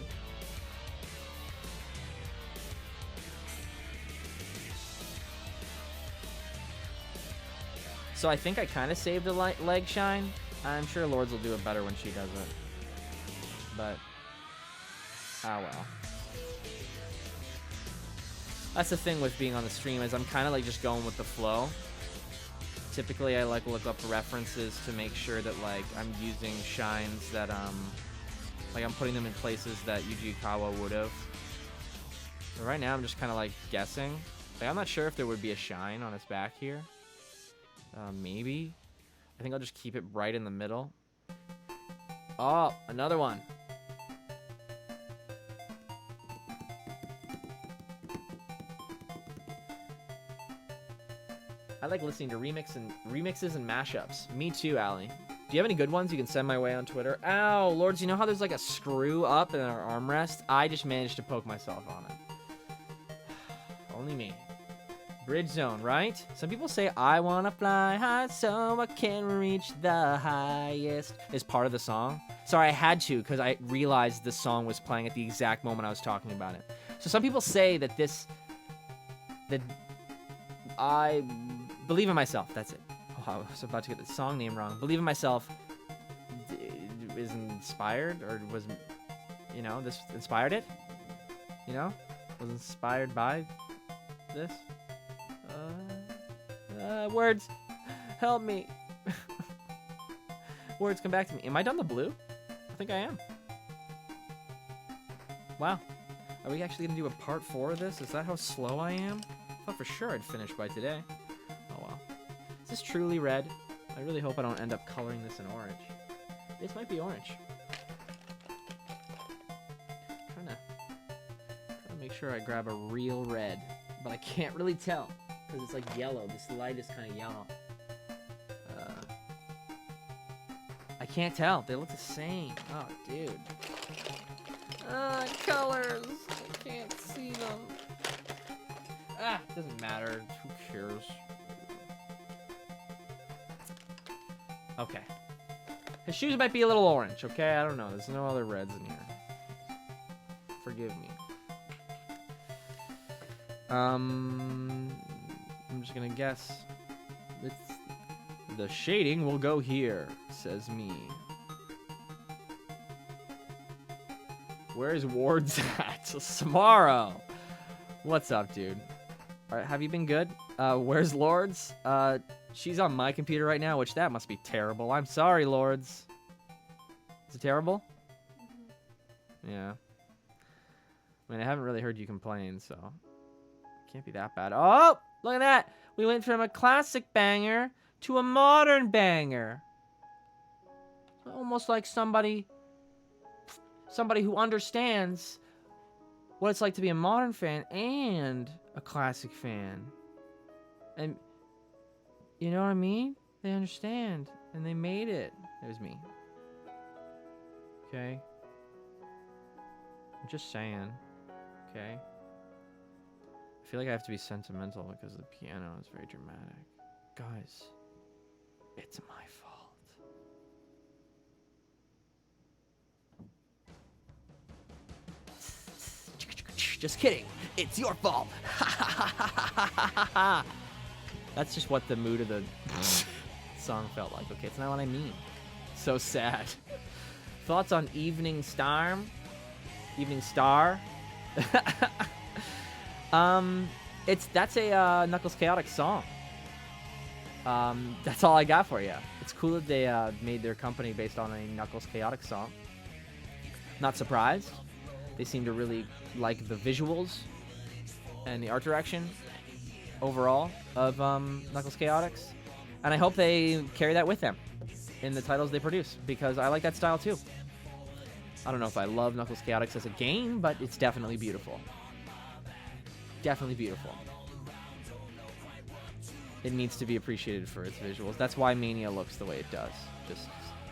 So I think I kind of saved a leg shine. I'm sure Lords will do it better when she does it. But, ah well. That's the thing with being on the stream, is I'm kind of like just going with the flow. Typically I like look up references to make sure that like I'm using shines that like I'm putting them in places that Yuji Kawa would have. But right now I'm just kind of like guessing. Like I'm not sure if there would be a shine on its back here. Maybe. I think I'll just keep it right in the middle. Oh, another one. I like listening to remixes and mashups. Me too, Allie. Do you have any good ones you can send my way on Twitter? Ow, Lords, you know how there's like a screw up in our armrest? I just managed to poke myself on it. Only me. Bridge zone, right? Some people say, I wanna fly high so I can reach the highest, is part of the song. Sorry, I had to, because I realized the song was playing at the exact moment I was talking about it. So some people say that that I believe in myself, that's it. Oh, I was about to get the song name wrong. Believe in myself is inspired, or was, you know, this inspired it? You know? Was inspired by this? Words, help me. Words, come back to me. Am I done the blue? I think I am. Wow. Are we actually gonna do a part 4 of this? Is that how slow I am? I thought for sure I'd finish by today. Oh well. Is this truly red? I really hope I don't end up coloring this in orange. This might be orange. Trying to make sure I grab a real red, but I can't really tell. Because it's like yellow. This light is kind of yellow. I can't tell. They look the same. Oh, dude. Colors. I can't see them. Ah, doesn't matter. Who cares? Okay. His shoes might be a little orange, okay? I don't know. There's no other reds in here. Forgive me. I'm just gonna guess. The shading will go here, says me. Where's Ward's at? Samaro! What's up, dude? All right, have you been good? Where's Lords? She's on my computer right now, which that must be terrible. I'm sorry, Lords. Is it terrible? Yeah. I mean, I haven't really heard you complain, so it can't be that bad. Oh, look at that. We went from a classic banger to a modern banger. Almost like somebody who understands what it's like to be a modern fan and a classic fan. And you know what I mean? They understand and they made it. It was me. Okay? I'm just saying. Okay? I feel like I have to be sentimental because the piano is very dramatic. Guys, it's my fault. Just kidding. It's your fault. That's just what the mood of the song felt like. Okay, it's not what I mean. So sad. Thoughts on Evening Star? Evening Star? That's a Knuckles Chaotic song. That's all I got for you. It's cool that they made their company based on a Knuckles Chaotic song. Not surprised. They seem to really like the visuals and the art direction overall of Knuckles Chaotix. And I hope they carry that with them in the titles they produce, because I like that style too. I don't know if I love Knuckles Chaotix as a game, but it's definitely beautiful. Definitely beautiful. It needs to be appreciated for its visuals. That's why Mania looks the way it does, just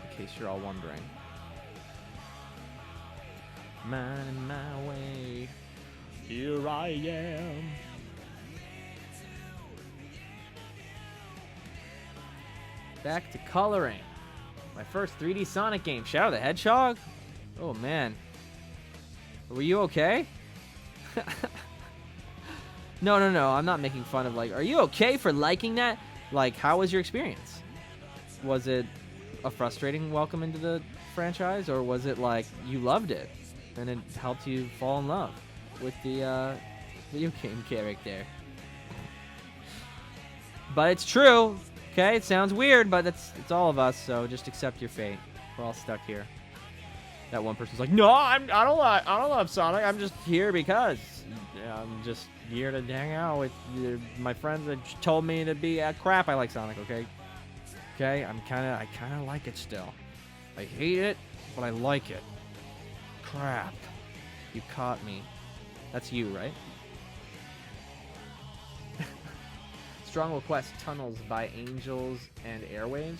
in case you're all wondering. Minding my way, here I am. Back to coloring. My first 3D Sonic game. Shadow the Hedgehog? Oh man. Were you okay? No. I'm not making fun of, like, are you okay for liking that? Like, how was your experience? Was it a frustrating welcome into the franchise, or was it like you loved it and it helped you fall in love with the video game character? But it's true. Okay, it sounds weird, but it's all of us, so just accept your fate. We're all stuck here. That one person's like, no, I don't love Sonic. I'm just here because I'm just here to hang out with my friends that told me to be crap. I like Sonic. Okay, I kind of like it still. I hate it, but I like it. Crap, you caught me. That's you, right? Strong request Tunnels by Angels and Airwaves.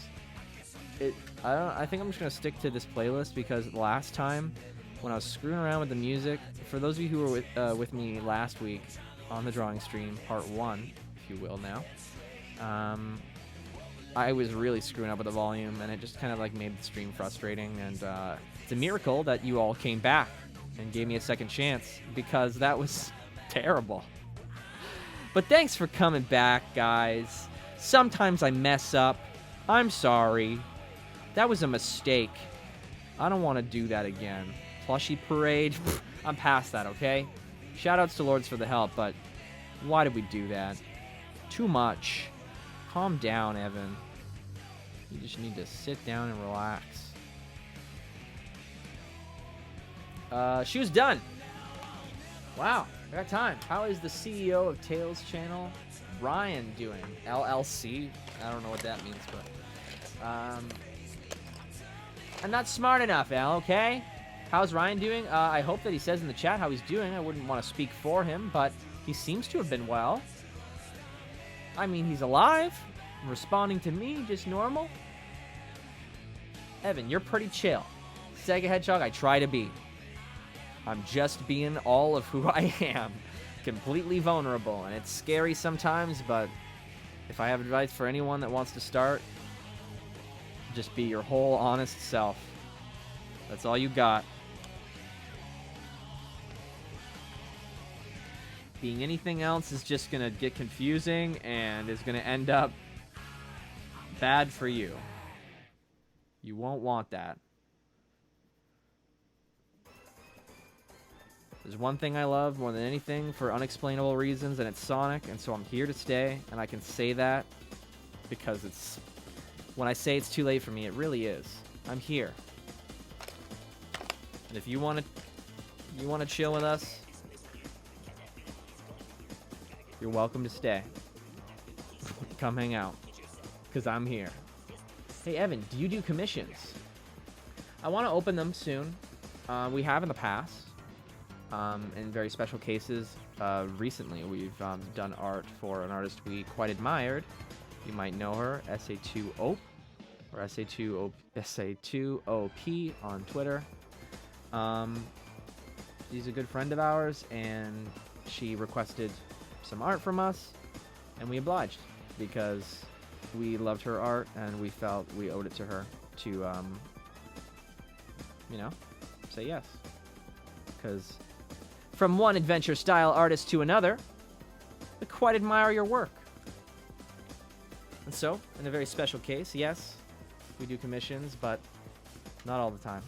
I think I'm just gonna stick to this playlist, because last time when I was screwing around with the music, for those of you who were with me last week on the drawing stream, part 1, if you will now, I was really screwing up with the volume, and it just kind of like made the stream frustrating. And it's a miracle that you all came back and gave me a second chance, because that was terrible. But thanks for coming back, guys. Sometimes I mess up. I'm sorry. That was a mistake. I don't want to do that again. Plushie Parade? I'm past that, okay? Shoutouts to Lords for the help, but why did we do that? Too much. Calm down, Evan. You just need to sit down and relax. She was done. Wow, I got time. How is the CEO of Tails Channel, Ryan, doing? LLC? I don't know what that means, but I'm not smart enough, Al, okay? How's Ryan doing? I hope that he says in the chat how he's doing. I wouldn't want to speak for him, but he seems to have been well. I mean, he's alive, responding to me, just normal. Evan, you're pretty chill. Sega Hedgehog, I try to be. I'm just being all of who I am. Completely vulnerable, and it's scary sometimes, but if I have advice for anyone that wants to start, just be your whole honest self. That's all you got. Being anything else is just gonna get confusing and is gonna end up bad for you. You won't want that. There's one thing I love more than anything for unexplainable reasons, and it's Sonic, and so I'm here to stay, and I can say that because it's... When I say it's too late for me, it really is. I'm here. And if you want to chill with us, you're welcome to stay. Come hang out, because I'm here. Hey, Evan, do you do commissions? I want to open them soon. We have in the past. In very special cases. Recently, we've done art for an artist we quite admired. You might know her, SA2OP, or SA2OP on Twitter. She's a good friend of ours, and she requested some art from us, and we obliged because we loved her art and we felt we owed it to her to, you know, say yes. Because from one adventure style artist to another, I quite admire your work. And so, in a very special case, yes, we do commissions, but not all the time.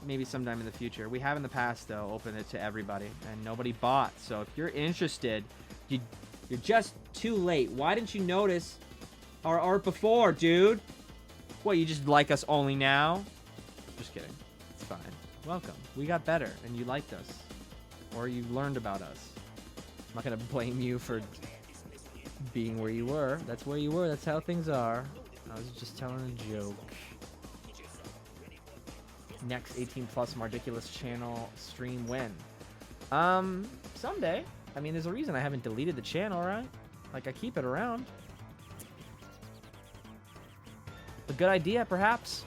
Maybe sometime in the future. We have in the past, though, opened it to everybody, and nobody bought. So if you're interested, you're just too late. Why didn't you notice our art before, dude? What, you just like us only now? Just kidding. It's fine. Welcome. We got better, and you liked us. Or you learned about us. I'm not going to blame you for being where you were. That's where you were. That's how things are. I was just telling a joke. Next 18 plus Mardiculous channel stream when? Someday. I mean, there's a reason I haven't deleted the channel, right? Like, I keep it around. A good idea, perhaps.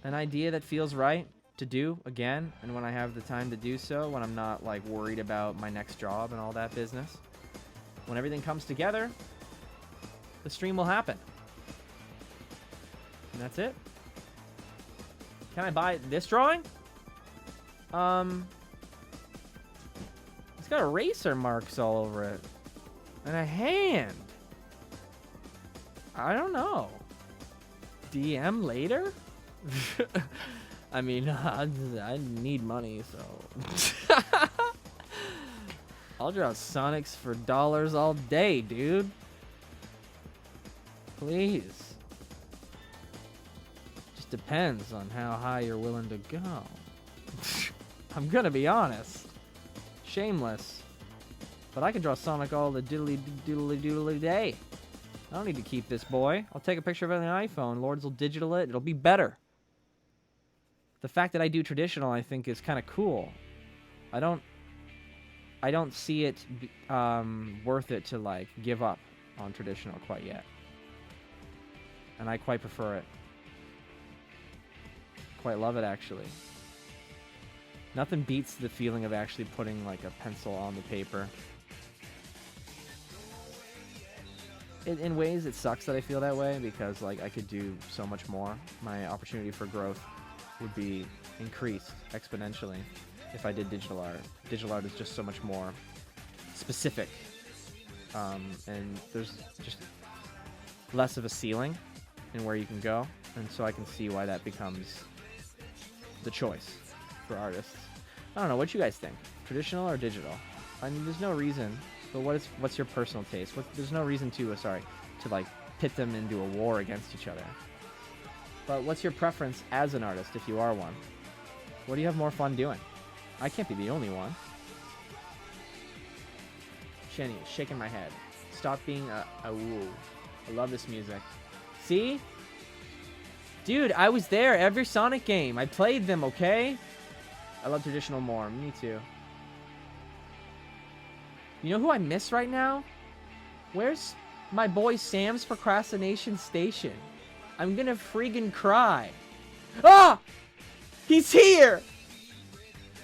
An idea that feels right to do again, and when I have the time to do so, when I'm not, like, worried about my next job and all that business. When everything comes together, the stream will happen. And that's it. Can I buy this drawing? It's got eraser marks all over it. And a hand. I don't know. DM later? I mean, I need money, so... I'll draw Sonics for dollars all day, dude. Please. Just depends on how high you're willing to go. I'm gonna be honest. Shameless. But I can draw Sonic all the diddly day. I don't need to keep this boy. I'll take a picture of it on an iPhone. Lords will digital it. It'll be better. The fact that I do traditional, I think, is kind of cool. I don't see it worth it to, like, give up on traditional quite yet. And I quite prefer it. Quite love it, actually. Nothing beats the feeling of actually putting, like, a pencil on the paper. In ways, it sucks that I feel that way, because, like, I could do so much more. My opportunity for growth would be increased exponentially if I did digital art. Digital art is just so much more specific. And there's just less of a ceiling in where you can go. And so I can see why that becomes the choice for artists. I don't know, what you guys think? Traditional or digital? I mean, there's no reason, but what's your personal taste? There's no reason to like pit them into a war against each other. But what's your preference as an artist if you are one? What do you have more fun doing? I can't be the only one. Shenny is shaking my head. Stop being a woo. I love this music. See? Dude, I was there every Sonic game. I played them, okay? I love traditional more. Me too. You know who I miss right now? Where's my boy Sam's Procrastination Station? I'm gonna friggin' cry. Ah! He's here!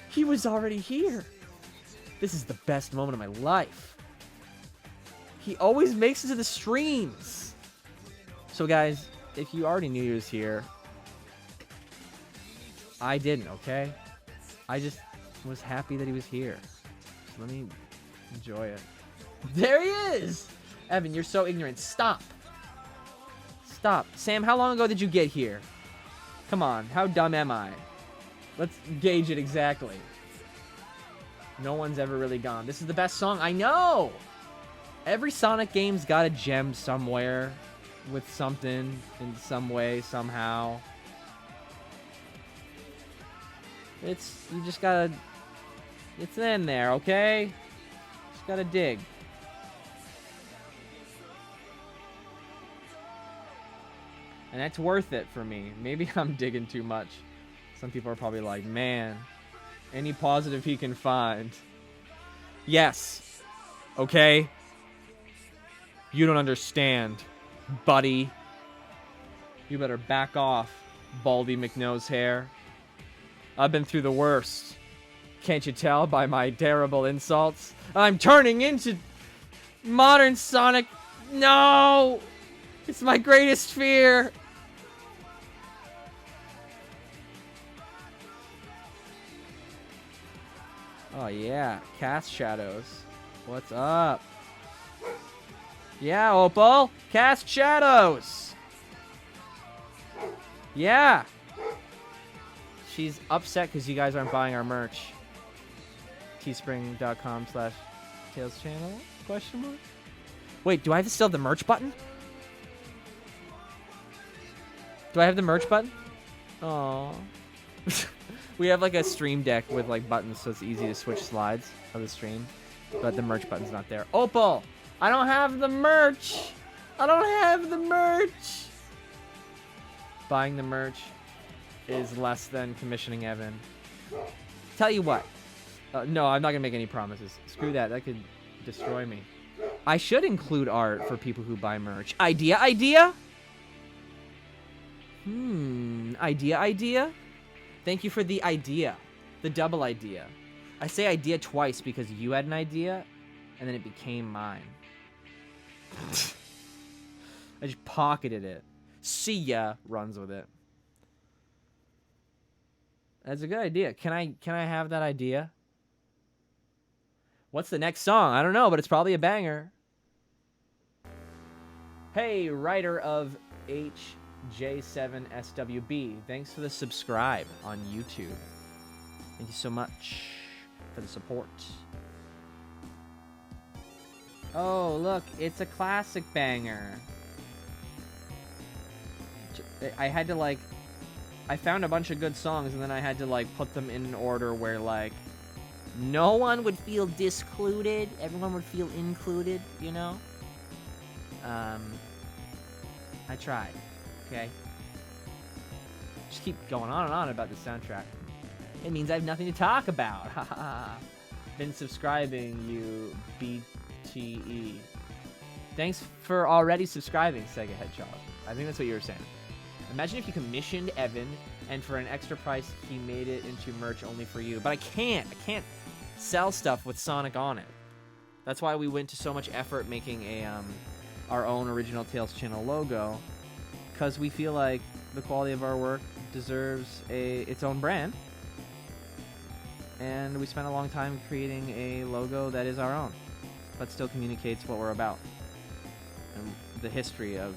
He was already here. This is the best moment of my life. He always makes it to the streams. So guys, if you already knew he was here, I didn't, okay? I just was happy that he was here. So let me enjoy it. There he is! Evan, you're so ignorant. Stop. Stop. Sam, how long ago did you get here? Come on, how dumb am I? Let's gauge it exactly. No one's ever really gone. This is the best song. I know! Every Sonic game's got a gem somewhere with something in some way, somehow. You just gotta, it's in there, okay? Just gotta dig. And that's worth it for me. Maybe I'm digging too much. Some people are probably like, man, any positive he can find. Yes. Okay? You don't understand, buddy. You better back off, Baldy McNose hair. I've been through the worst. Can't you tell by my terrible insults? I'm turning into modern Sonic. No! It's my greatest fear. Oh yeah, cast shadows. What's up? Yeah, Opal, cast shadows. Yeah. She's upset because you guys aren't buying our merch. teespring.com/TailsChannel? Question mark? Wait, do I still have the merch button? Do I have the merch button? Aww. We have like a stream deck with like buttons, so it's easy to switch slides of the stream. But the merch button's not there. Opal! I don't have the merch! I don't have the merch! Buying the merch is less than commissioning Evan. Tell you what. No, I'm not gonna make any promises. Screw that. That could destroy me. I should include art for people who buy merch. Idea? Idea? Thank you for the idea. The double idea. I say idea twice because you had an idea, and then it became mine. I just pocketed it. See ya runs with it. That's a good idea. Can I have that idea? What's the next song? I don't know, but it's probably a banger. Hey, writer of HJ7SWB. Thanks for the subscribe on YouTube. Thank you so much for the support. Oh, look, it's a classic banger. I had to, like, I found a bunch of good songs, and then I had to, like, put them in an order where, like, no one would feel discluded. Everyone would feel included, you know? I tried, okay? Just keep going on and on about the soundtrack. It means I have nothing to talk about. Haha. Been subscribing, you BTE. Thanks for already subscribing, Sega Hedgehog. I think that's what you were saying. Imagine if you commissioned Evan, and for an extra price, he made it into merch only for you. But I can't sell stuff with Sonic on it. That's why we went to so much effort making a our own original Tails Channel logo, because we feel like the quality of our work deserves its own brand. And we spent a long time creating a logo that is our own, but still communicates what we're about and the history of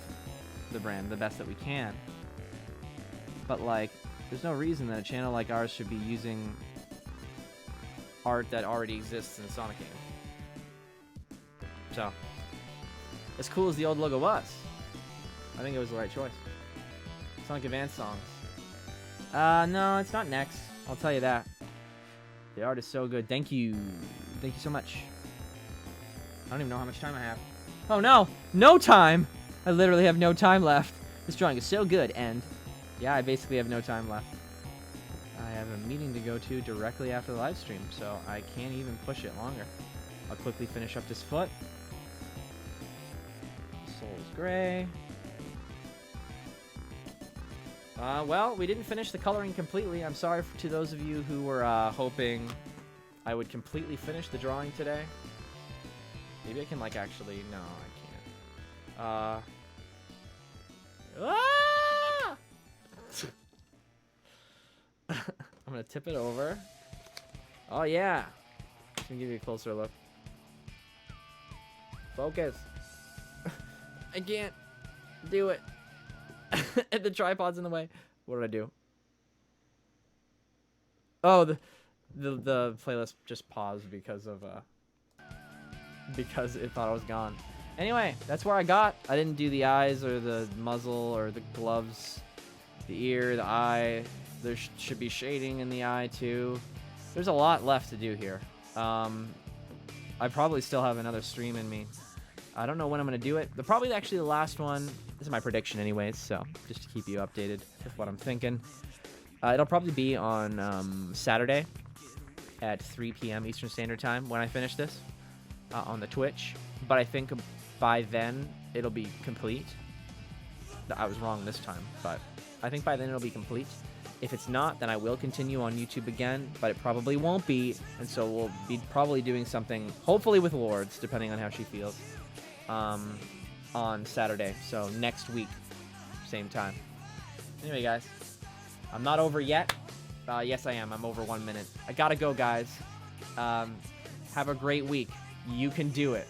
the brand the best that we can. But, like, there's no reason that a channel like ours should be using art that already exists in a Sonic game. So, as cool as the old logo was, I think it was the right choice. Sonic Advance songs. No, it's not next. I'll tell you that. The art is so good. Thank you. Thank you so much. I don't even know how much time I have. Oh, no. No time. I literally have no time left. This drawing is so good, and yeah, I basically have no time left. I have a meeting to go to directly after the live stream, so I can't even push it longer. I'll quickly finish up this foot. Soul's gray. Well, we didn't finish the coloring completely. I'm sorry to those of you who were hoping I would completely finish the drawing today. Maybe I can, like, actually... No, I can't. I'm gonna tip it over. Oh, yeah. Let me give you a closer look. Focus. I can't do it. The tripod's in the way. What did I do? Oh, the playlist just paused because of because it thought I was gone. Anyway, that's where I got. I didn't do the eyes or the muzzle or the gloves, the ear, the eye. There should be shading in the eye too. There's a lot left to do here. I probably still have another stream in me. I don't know when I'm going to do it. Probably actually the last one. This is my prediction anyways, so just to keep you updated with what I'm thinking. It'll probably be on Saturday at 3 p.m. Eastern Standard Time when I finish this on the Twitch. But I think by then it'll be complete. I was wrong this time, but I think by then it'll be complete. If it's not, then I will continue on YouTube again, but it probably won't be, and so we'll be probably doing something, hopefully with Lords, depending on how she feels, on Saturday, so next week, same time. Anyway, guys, I'm not over yet. Yes, I am. I'm over 1 minute. I gotta go, guys. Have a great week. You can do it.